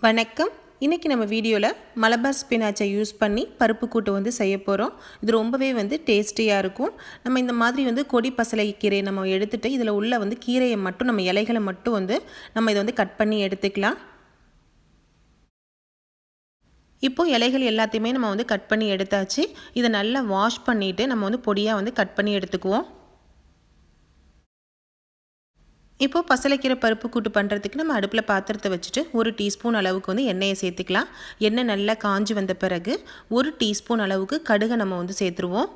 வணக்கம். இன்றைக்கி நம்ம வீடியோவில் மலபார் ஸ்பினாச்சை யூஸ் பண்ணி பருப்பு கூட்டு வந்து செய்ய போகிறோம். இது ரொம்பவே வந்து டேஸ்டியாக இருக்கும். நம்ம இந்த மாதிரி வந்து கொடி பசலை கீரையை நம்ம எடுத்துகிட்டு இதில் உள்ள வந்து கீரையை மட்டும் நம்ம இலைகளை மட்டும் வந்து நம்ம இதை வந்து கட் பண்ணி எடுத்துக்கலாம். இப்போது இலைகள் எல்லாத்தையுமே நம்ம வந்து கட் பண்ணி எடுத்தாச்சு. இதை நல்லா வாஷ் பண்ணிவிட்டு நம்ம வந்து பொடியாக வந்து கட் பண்ணி எடுத்துக்குவோம். இப்போது பசலைக்கீரை பருப்பு கூட்டு பண்ணுறதுக்கு நம்ம அடுப்பில் பாத்திரத்தை வச்சுட்டு 1 டீஸ்பூன் அளவுக்கு வந்து எண்ணெயை சேர்த்துக்கலாம். எண்ணெய் நல்லா காஞ்சி வந்த பிறகு 1 டீஸ்பூன் அளவுக்கு கடுகை நம்ம வந்து சேர்த்துருவோம்.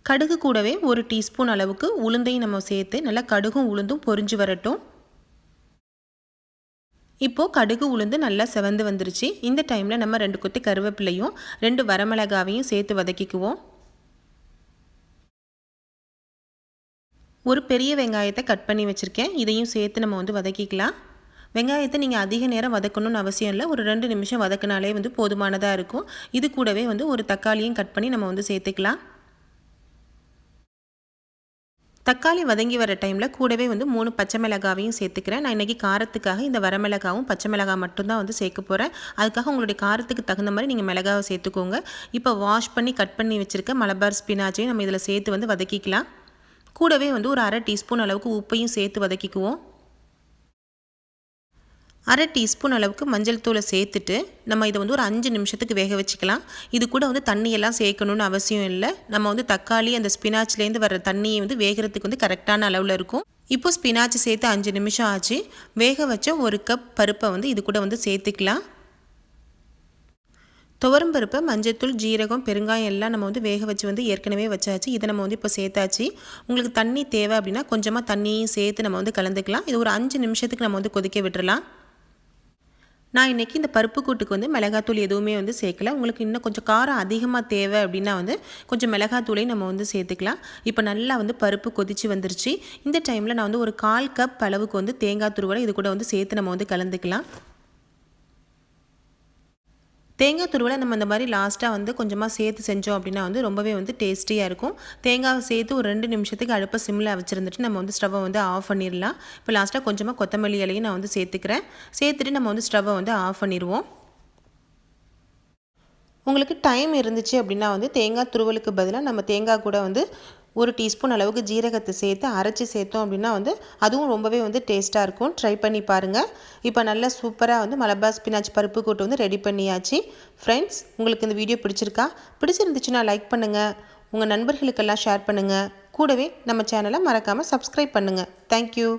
கடுகு கூடவே 1 டீஸ்பூன் அளவுக்கு உளுந்தையும் நம்ம சேர்த்து நல்லா கடுகும் உளுந்தும் பொரிஞ்சு வரட்டும். இப்போது கடுகு உளுந்து நல்லா செவந்து வந்துருச்சு. இந்த டைமில் நம்ம 2 கொத்து கருவேப்பிலையும் 2 வரமிளகாவையும் சேர்த்து வதக்கிக்குவோம். ஒரு பெரிய வெங்காயத்தை கட் பண்ணி வச்சுருக்கேன். இதையும் சேர்த்து நம்ம வந்து வதக்கிக்கலாம். வெங்காயத்தை நீங்கள் அதிக நேரம் வதக்கணும்னு அவசியம் இல்லை. ஒரு 2 நிமிஷம் வதக்கினாலே வந்து போதுமானதாக இருக்கும். இது கூடவே வந்து ஒரு தக்காளியும் கட் பண்ணி நம்ம வந்து சேர்த்துக்கலாம். தக்காளி வதங்கி வர டைமில் கூடவே வந்து 3 பச்சை மிளகாவையும் சேர்த்துக்கிறேன். நான் இன்றைக்கி காரத்துக்காக இந்த வரமிளகாவும் பச்சை மிளகாய் மட்டும்தான் வந்து சேர்க்க போகிறேன். அதுக்காக உங்களுடைய காரத்துக்கு தகுந்த மாதிரி நீங்கள் மிளகாவை சேர்த்துக்கோங்க. இப்போ வாஷ் பண்ணி கட் பண்ணி வச்சுருக்க மலபார் ஸ்பினாச்சையும் நம்ம இதில் சேர்த்து வந்து வதக்கிக்கலாம். கூடவே வந்து ஒரு 1/2 டீஸ்பூன் அளவுக்கு உப்பையும் சேர்த்து வதக்கிக்குவோம். 1/2 டீஸ்பூன் அளவுக்கு மஞ்சள் தூளை சேர்த்துட்டு நம்ம இதை வந்து ஒரு 5 நிமிஷத்துக்கு வேக வச்சுக்கலாம். இது கூட வந்து தண்ணியெல்லாம் சேர்க்கணுன்னு அவசியம் இல்லை. நம்ம வந்து தக்காளி அந்த ஸ்பினாச்லேருந்து வர தண்ணியை வந்து வேகிறதுக்கு வந்து கரெக்டான அளவில் இருக்கும். இப்போது ஸ்பினாச் சேர்த்து 5 நிமிஷம் ஆச்சு. வேக வச்ச 1 கப் பருப்பை வந்து இது கூட வந்து சேர்த்துக்கலாம். துவரம்பருப்பை மஞ்சத்தூள், ஜீரகம், பெருங்காயம் எல்லாம் நம்ம வந்து வேக வச்சு வந்து ஏற்கனவே வச்சாச்சு. இதை நம்ம வந்து இப்போ சேர்த்தாச்சு. உங்களுக்கு தண்ணி தேவை அப்படின்னா கொஞ்சமாக தண்ணியும் சேர்த்து நம்ம வந்து கலந்துக்கலாம். இது ஒரு 5 நிமிஷத்துக்கு நம்ம வந்து கொதிக்க விட்டுறலாம். நான் இன்றைக்கி இந்த பருப்பு கூட்டுக்கு வந்து மிளகாத்தூள் எதுவுமே வந்து சேர்க்கல. உங்களுக்கு இன்னும் கொஞ்சம் காரம் அதிகமாக தேவை அப்படின்னா வந்து கொஞ்சம் மிளகாத்தூளையும் நம்ம வந்து சேர்த்துக்கலாம். இப்போ நல்லா வந்து பருப்பு கொதித்து வந்துருச்சு. இந்த டைமில் நான் வந்து ஒரு 1/4 கப் அளவுக்கு வந்து தேங்காய் துருவலை இது கூட வந்து சேர்த்து நம்ம வந்து கலந்துக்கலாம். தேங்காய் துருவலை நம்ம இந்த மாதிரி லாஸ்ட்டாக வந்து கொஞ்சமாக சேர்த்து செஞ்சோம் அப்படின்னா வந்து ரொம்பவே வந்து டேஸ்டியாக இருக்கும். தேங்காவை சேர்த்து ஒரு 2 நிமிஷத்துக்கு அடுப்பை சிம்மில் வச்சுருந்துட்டு நம்ம வந்து ஸ்டவ்வை வந்து ஆஃப் பண்ணிடலாம். இப்போ லாஸ்ட்டாக கொஞ்சமாக கொத்தமல்லி இலையும் நான் வந்து சேர்த்துக்கிறேன். சேர்த்துட்டு நம்ம வந்து ஸ்டவ்வை வந்து ஆஃப் பண்ணிடுவோம். உங்களுக்கு டைம் இருந்துச்சு அப்படின்னா வந்து தேங்காய் துருவலுக்கு பதிலாக நம்ம தேங்காய் கூட வந்து 1 டீஸ்பூன் அளவுக்கு ஜீரகத்தை சேர்த்து அரைச்சி சேர்த்தோம் அப்படின்னா வந்து அதுவும் ரொம்பவே வந்து டேஸ்ட்டாக இருக்கும். ட்ரை பண்ணி பாருங்கள். இப்போ நல்லா சூப்பராக வந்து மலபார் ஸ்பினாச் பருப்பு கூட்டு வந்து ரெடி பண்ணியாச்சு. ஃப்ரெண்ட்ஸ், உங்களுக்கு இந்த வீடியோ பிடிச்சிருந்துச்சுன்னா லைக் பண்ணுங்கள். உங்கள் நண்பர்களுக்கெல்லாம் ஷேர் பண்ணுங்கள். கூடவே நம்ம சேனலை மறக்காமல் சப்ஸ்கிரைப் பண்ணுங்கள். தேங்க்யூ.